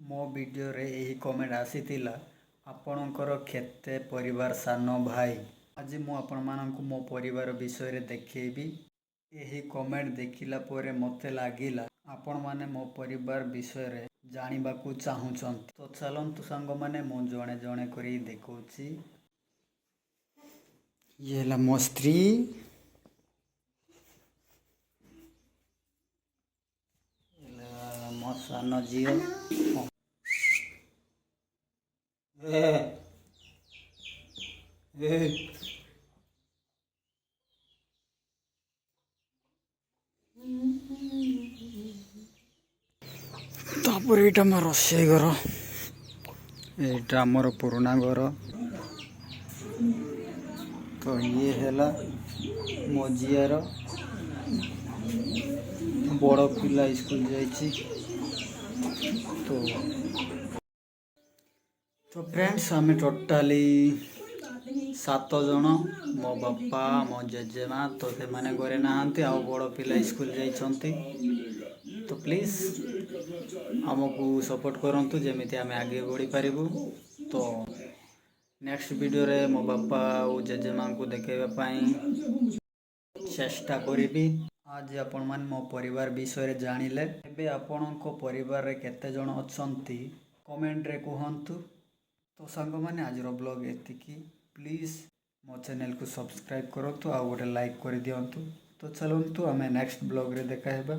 ମୋ ଭିଡ଼ିଓରେ ଏହି କମେଣ୍ଟ ଆସିଥିଲା, ଆପଣଙ୍କର କେତେ ପରିବାର ସାନ ଭାଇ। ଆଜି ମୁଁ ଆପଣମାନଙ୍କୁ ମୋ ପରିବାର ବିଷୟରେ ଦେଖେଇବି। ଏହି କମେଣ୍ଟ ଦେଖିଲା ପରେ ମୋତେ ଲାଗିଲା ଆପଣମାନେ ମୋ ପରିବାର ବିଷୟରେ ଜାଣିବାକୁ ଚାହୁଁଛନ୍ତି। ତ ଚାଲନ୍ତୁ ସାଙ୍ଗମାନେ, ମୁଁ ଜଣେ ଜଣେ କରି ଦେଖାଉଛି। ଇଏ ହେଲା ମୋ ସ୍ତ୍ରୀ, ମୋ ସାନ ଝିଅ, ତାପରେ ଏଇଟା ମୋ ରୋଷେଇ ଘର, ଏଇଟା ଆମର ପୁରୁଣା ଘର। ତ ଇଏ ହେଲା ମୋ ଝିଅର ବଡ଼ ପିଲା ସ୍କୁଲ ଯାଇଛି। ତ ଫ୍ରେଣ୍ଡସ୍, ଆମେ ଟୋଟାଲି 7 ଜଣ। ମୋ ବାପା, ମୋ ଜେଜେମା, ତ ସେମାନେ ଘରେ ନାହାନ୍ତି, ଆଉ ବଡ଼ ପିଲା ସ୍କୁଲ ଯାଇଛନ୍ତି। ତ ପ୍ଲିଜ୍ ଆମକୁ ସପୋର୍ଟ କରନ୍ତୁ, ଯେମିତି ଆମେ ଆଗେ ବଢ଼ିପାରିବୁ। ତ ନେକ୍ସଟ ଭିଡ଼ିଓରେ ମୋ ବାପା ଆଉ ଜେଜେମାଙ୍କୁ ଦେଖାଇବା ପାଇଁ ଚେଷ୍ଟା କରିବି। ଆଜି ଆପଣମାନେ ମୋ ପରିବାର ବିଷୟରେ ଜାଣିଲେ। ଏବେ ଆପଣଙ୍କ ପରିବାରରେ କେତେ ଜଣ ଅଛନ୍ତି କମେଣ୍ଟରେ କୁହନ୍ତୁ। ତ ସାଙ୍ଗମାନେ, ଆଜିର ବ୍ଲଗ୍ ଏତିକି। ପ୍ଲିଜ୍ ମୋ ଚ୍ୟାନେଲକୁ ସବସ୍କ୍ରାଇବ୍ କରନ୍ତୁ, ଆଉ ଗୋଟେ ଲାଇକ୍ କରିଦିଅନ୍ତୁ। ତ ଚାଲନ୍ତୁ ଆମେ ନେକ୍ସଟ ବ୍ଲଗ୍ରେ ଦେଖା ହେବା।